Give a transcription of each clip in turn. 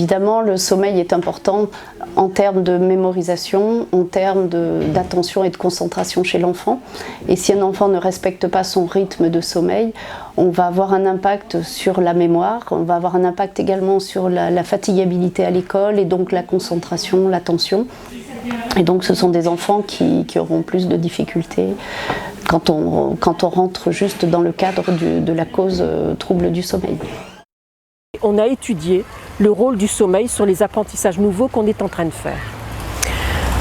Évidemment, le sommeil est important en termes de mémorisation, en termes d'attention et de concentration chez l'enfant. Et si un enfant ne respecte pas son rythme de sommeil, on va avoir un impact sur la mémoire, on va avoir un impact également sur la fatigabilité à l'école et donc la concentration, l'attention. Et donc ce sont des enfants qui auront plus de difficultés quand on rentre juste dans le cadre de la cause trouble du sommeil. On a étudié le rôle du sommeil sur les apprentissages nouveaux qu'on est en train de faire.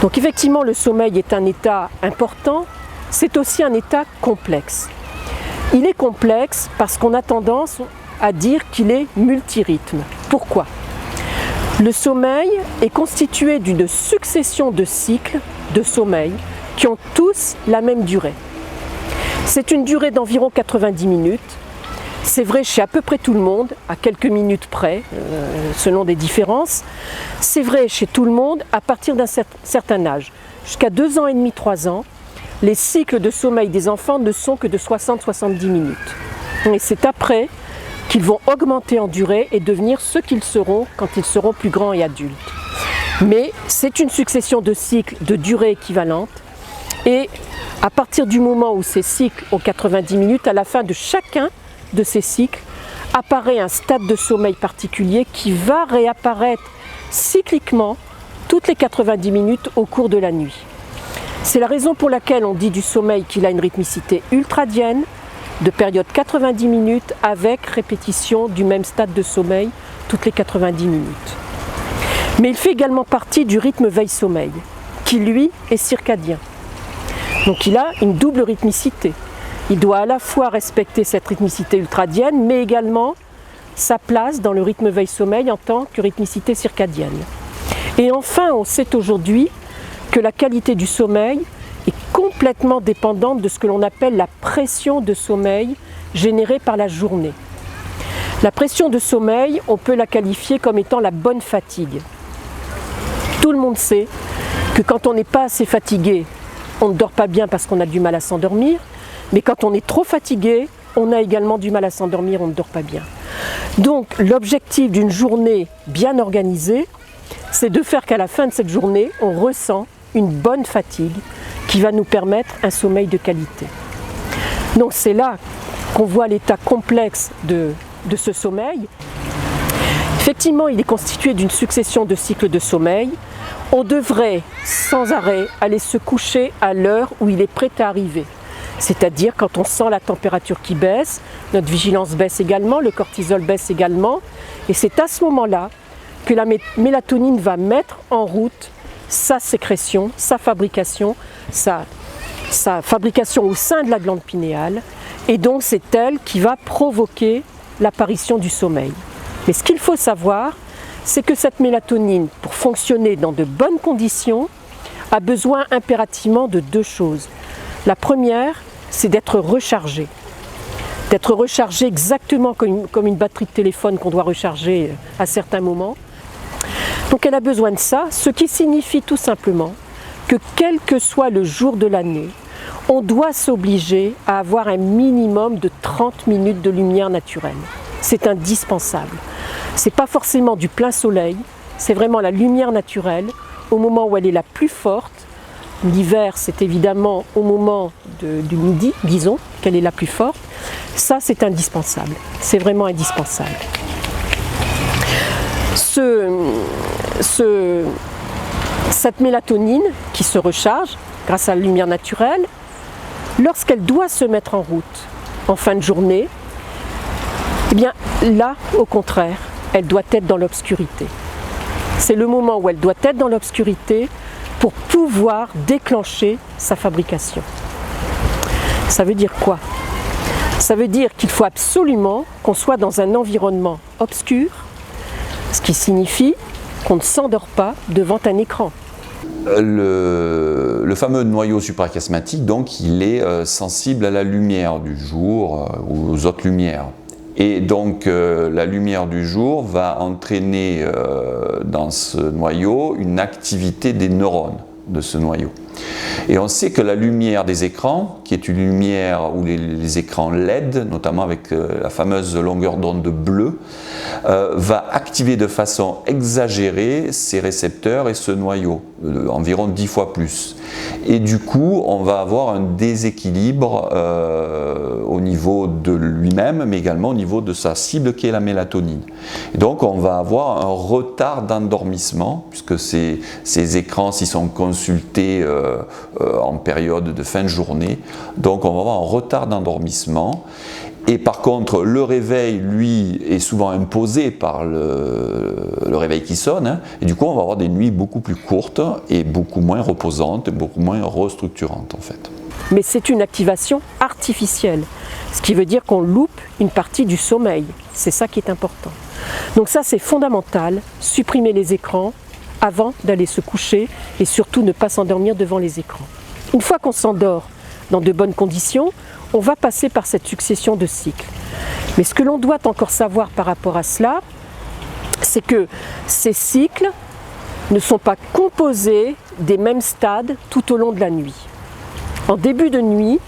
Donc effectivement, le sommeil est un état important, c'est aussi un état complexe. Il est complexe parce qu'on a tendance à dire qu'il est multirythme. Pourquoi ? Le sommeil est constitué d'une succession de cycles de sommeil qui ont tous la même durée. C'est une durée d'environ 90 minutes. C'est vrai chez à peu près tout le monde, à quelques minutes près, selon des différences. C'est vrai chez tout le monde à partir d'un certain âge. Jusqu'à 2 ans et demi, 3 ans, les cycles de sommeil des enfants ne sont que de 60-70 minutes. Et c'est après qu'ils vont augmenter en durée et devenir ce qu'ils seront quand ils seront plus grands et adultes. Mais c'est une succession de cycles de durée équivalente et à partir du moment où ces cycles ont 90 minutes, à la fin de chacun de ces cycles, apparaît un stade de sommeil particulier qui va réapparaître cycliquement toutes les 90 minutes au cours de la nuit. C'est la raison pour laquelle on dit du sommeil qu'il a une rythmicité ultradienne, de période 90 minutes avec répétition du même stade de sommeil toutes les 90 minutes. Mais il fait également partie du rythme veille-sommeil, qui lui est circadien. Donc il a une double rythmicité. Il doit à la fois respecter cette rythmicité ultradienne, mais également sa place dans le rythme veille-sommeil en tant que rythmicité circadienne. Et enfin, on sait aujourd'hui que la qualité du sommeil est complètement dépendante de ce que l'on appelle la pression de sommeil générée par la journée. La pression de sommeil, on peut la qualifier comme étant la bonne fatigue. Tout le monde sait que quand on n'est pas assez fatigué, on ne dort pas bien parce qu'on a du mal à s'endormir, mais quand on est trop fatigué, on a également du mal à s'endormir, on ne dort pas bien. Donc l'objectif d'une journée bien organisée, c'est de faire qu'à la fin de cette journée, on ressent une bonne fatigue qui va nous permettre un sommeil de qualité. Donc c'est là qu'on voit l'état complexe de ce sommeil. Effectivement, il est constitué d'une succession de cycles de sommeil. On devrait sans arrêt aller se coucher à l'heure où il est prêt à arriver. C'est-à-dire quand on sent la température qui baisse, notre vigilance baisse également, le cortisol baisse également. Et c'est à ce moment-là que la mélatonine va mettre en route sa sécrétion, sa fabrication au sein de la glande pinéale. Et donc c'est elle qui va provoquer l'apparition du sommeil. Mais ce qu'il faut savoir, c'est que cette mélatonine, pour fonctionner dans de bonnes conditions, a besoin impérativement de 2 choses. La première, c'est d'être rechargée. D'être rechargée exactement comme une batterie de téléphone qu'on doit recharger à certains moments. Donc elle a besoin de ça, ce qui signifie tout simplement que quel que soit le jour de l'année, on doit s'obliger à avoir un minimum de 30 minutes de lumière naturelle. C'est indispensable. Ce n'est pas forcément du plein soleil, c'est vraiment la lumière naturelle au moment où elle est la plus forte. L'hiver, c'est évidemment au moment du midi, disons, qu'elle est la plus forte. Ça, c'est indispensable. C'est vraiment indispensable. Cette mélatonine qui se recharge grâce à la lumière naturelle, lorsqu'elle doit se mettre en route en fin de journée, eh bien là, au contraire, elle doit être dans l'obscurité. C'est le moment où elle doit être dans l'obscurité pour pouvoir déclencher sa fabrication. Ça veut dire quoi? Ça veut dire qu'il faut absolument qu'on soit dans un environnement obscur, ce qui signifie qu'on ne s'endort pas devant un écran. Le fameux noyau suprachiasmatique, donc, il est sensible à la lumière du jour ou aux autres lumières. Et donc la lumière du jour va entraîner dans ce noyau une activité des neurones de ce noyau. Et on sait que la lumière des écrans, qui est une lumière où les écrans LED, notamment avec la fameuse longueur d'onde bleue, va activer de façon exagérée ces récepteurs et ce noyau, environ 10 fois plus. Et du coup, on va avoir un déséquilibre au niveau de lui-même, mais également au niveau de sa cible qui est la mélatonine. Et donc, on va avoir un retard d'endormissement, puisque ces écrans, s'ils sont consultés en période de fin de journée, donc on va avoir un retard d'endormissement. Et par contre, le réveil, lui, est souvent imposé par le réveil qui sonne, hein, et du coup, on va avoir des nuits beaucoup plus courtes et beaucoup moins reposantes, beaucoup moins restructurantes en fait. Mais c'est une activation artificielle, ce qui veut dire qu'on loupe une partie du sommeil. C'est ça qui est important. Donc ça, c'est fondamental, supprimer les écrans avant d'aller se coucher et surtout ne pas s'endormir devant les écrans. Une fois qu'on s'endort dans de bonnes conditions, on va passer par cette succession de cycles. Mais ce que l'on doit encore savoir par rapport à cela, c'est que ces cycles ne sont pas composés des mêmes stades tout au long de la nuit. En début de nuit,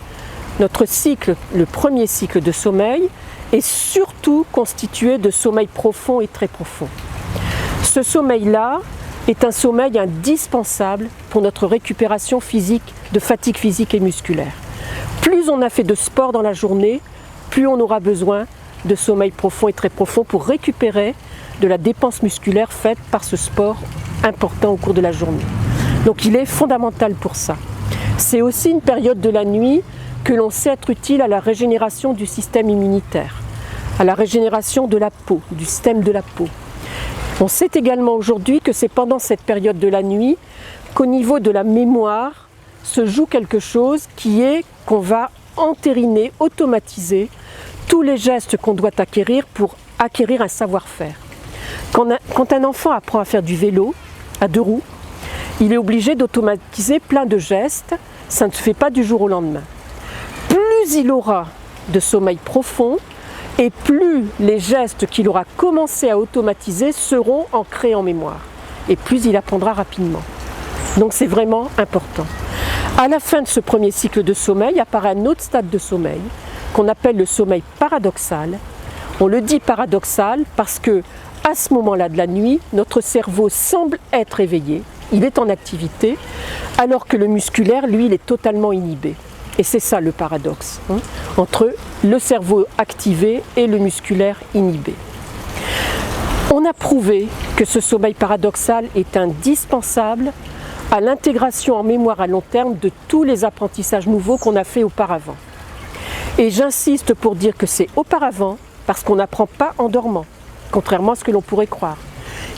notre cycle, le premier cycle de sommeil, est surtout constitué de sommeil profond et très profond. Ce sommeil-là est un sommeil indispensable pour notre récupération physique, de fatigue physique et musculaire. Plus on a fait de sport dans la journée, plus on aura besoin de sommeil profond et très profond pour récupérer de la dépense musculaire faite par ce sport important au cours de la journée. Donc il est fondamental pour ça. C'est aussi une période de la nuit que l'on sait être utile à la régénération du système immunitaire, à la régénération de la peau, du système de la peau. On sait également aujourd'hui que c'est pendant cette période de la nuit qu'au niveau de la mémoire se joue quelque chose qui est qu'on va entériner, automatiser tous les gestes qu'on doit acquérir pour acquérir un savoir-faire. Quand un enfant apprend à faire du vélo à 2 roues, il est obligé d'automatiser plein de gestes, ça ne se fait pas du jour au lendemain. Plus il aura de sommeil profond, et plus les gestes qu'il aura commencé à automatiser seront ancrés en mémoire, et plus il apprendra rapidement. Donc c'est vraiment important. À la fin de ce premier cycle de sommeil apparaît un autre stade de sommeil qu'on appelle le sommeil paradoxal. On le dit paradoxal parce que à ce moment-là de la nuit, notre cerveau semble être éveillé, il est en activité, alors que le musculaire, lui, il est totalement inhibé. Et c'est ça le paradoxe, entre le cerveau activé et le musculaire inhibé. On a prouvé que ce sommeil paradoxal est indispensable à l'intégration en mémoire à long terme de tous les apprentissages nouveaux qu'on a fait auparavant. Et j'insiste pour dire que c'est auparavant parce qu'on n'apprend pas en dormant, contrairement à ce que l'on pourrait croire.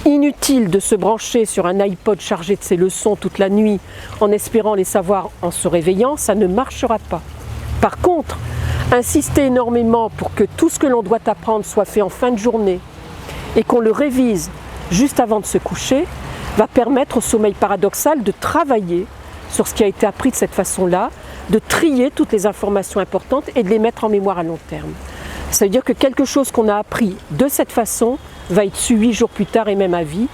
Inutile de se brancher sur un iPod chargé de ses leçons toute la nuit en espérant les savoir en se réveillant, ça ne marchera pas. Par contre, insister énormément pour que tout ce que l'on doit apprendre soit fait en fin de journée et qu'on le révise juste avant de se coucher, va permettre au sommeil paradoxal de travailler sur ce qui a été appris de cette façon-là, de trier toutes les informations importantes et de les mettre en mémoire à long terme. Ça veut dire que quelque chose qu'on a appris de cette façon va être su 8 jours plus tard et même à vie,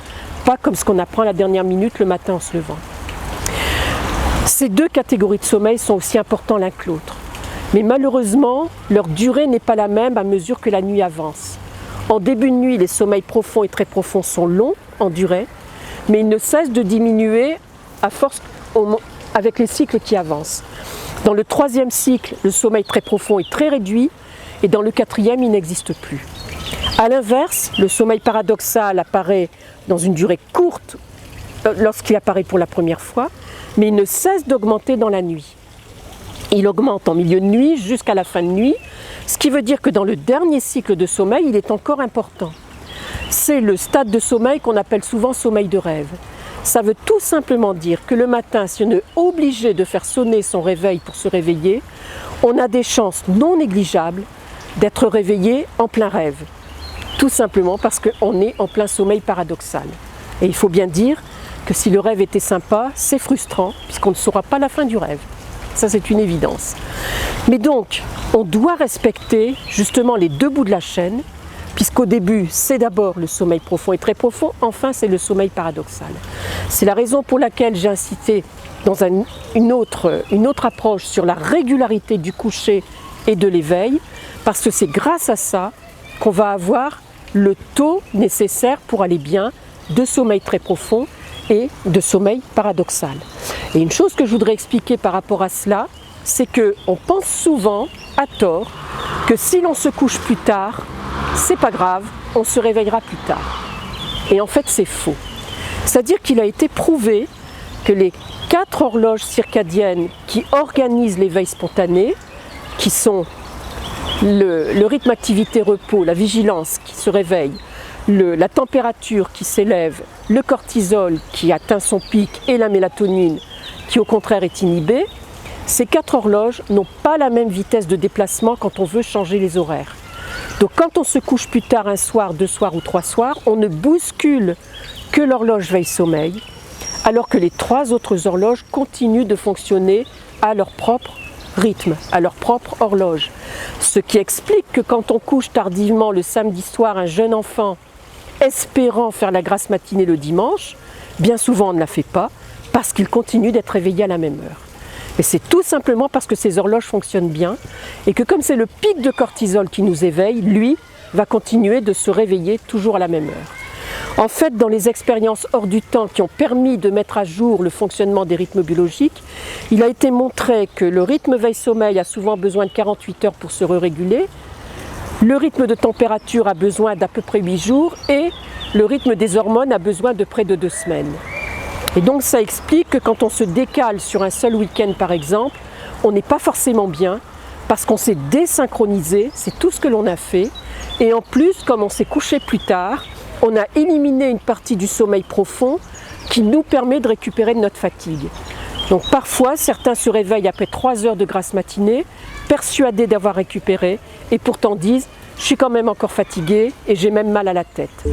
pas comme ce qu'on apprend à la dernière minute le matin en se levant. Ces deux catégories de sommeil sont aussi importants l'un que l'autre. Mais malheureusement, leur durée n'est pas la même à mesure que la nuit avance. En début de nuit, les sommeils profonds et très profonds sont longs en durée, mais ils ne cessent de diminuer à force avec les cycles qui avancent. Dans le 3e cycle, le sommeil très profond est très réduit, et dans le 4e, il n'existe plus. A l'inverse, le sommeil paradoxal apparaît dans une durée courte lorsqu'il apparaît pour la première fois, mais il ne cesse d'augmenter dans la nuit. Il augmente en milieu de nuit jusqu'à la fin de nuit, ce qui veut dire que dans le dernier cycle de sommeil, il est encore important. C'est le stade de sommeil qu'on appelle souvent sommeil de rêve. Ça veut tout simplement dire que le matin, si on est obligé de faire sonner son réveil pour se réveiller, on a des chances non négligeables d'être réveillé en plein rêve. Tout simplement parce qu'on est en plein sommeil paradoxal. Et il faut bien dire que si le rêve était sympa, c'est frustrant, puisqu'on ne saura pas la fin du rêve. Ça, c'est une évidence. Mais donc, on doit respecter justement les deux bouts de la chaîne, puisqu'au début, c'est d'abord le sommeil profond et très profond, enfin c'est le sommeil paradoxal. C'est la raison pour laquelle j'ai insisté dans une autre approche sur la régularité du coucher et de l'éveil, parce que c'est grâce à ça qu'on va avoir le taux nécessaire pour aller bien de sommeil très profond et de sommeil paradoxal. Et une chose que je voudrais expliquer par rapport à cela, c'est qu'on pense souvent, à tort, que si l'on se couche plus tard, c'est pas grave, on se réveillera plus tard. Et en fait, c'est faux. C'est-à-dire qu'il a été prouvé que les 4 horloges circadiennes qui organisent l'éveil spontané, qui sont le rythme activité-repos, la vigilance qui se réveille, la température qui s'élève, le cortisol qui atteint son pic et la mélatonine qui au contraire est inhibée, ces 4 horloges n'ont pas la même vitesse de déplacement quand on veut changer les horaires. Donc quand on se couche plus tard un soir, 2 soirs ou 3 soirs, on ne bouscule que l'horloge veille-sommeil, alors que les 3 autres horloges continuent de fonctionner à leur propre rythme, à leur propre horloge. Ce qui explique que quand on couche tardivement le samedi soir un jeune enfant, espérant faire la grasse matinée le dimanche, bien souvent on ne la fait pas, parce qu'il continue d'être réveillé à la même heure. Et c'est tout simplement parce que ces horloges fonctionnent bien, et que comme c'est le pic de cortisol qui nous éveille, lui va continuer de se réveiller toujours à la même heure. En fait, dans les expériences hors du temps qui ont permis de mettre à jour le fonctionnement des rythmes biologiques, il a été montré que le rythme veille-sommeil a souvent besoin de 48 heures pour se réguler, le rythme de température a besoin d'à peu près 8 jours et le rythme des hormones a besoin de près de 2 semaines. Et donc ça explique que quand on se décale sur un seul week-end par exemple, on n'est pas forcément bien parce qu'on s'est désynchronisé, c'est tout ce que l'on a fait. Et en plus, comme on s'est couché plus tard, on a éliminé une partie du sommeil profond qui nous permet de récupérer de notre fatigue. Donc parfois, certains se réveillent après 3 heures de grasse matinée, persuadés d'avoir récupéré, et pourtant disent « je suis quand même encore fatigué et j'ai même mal à la tête ».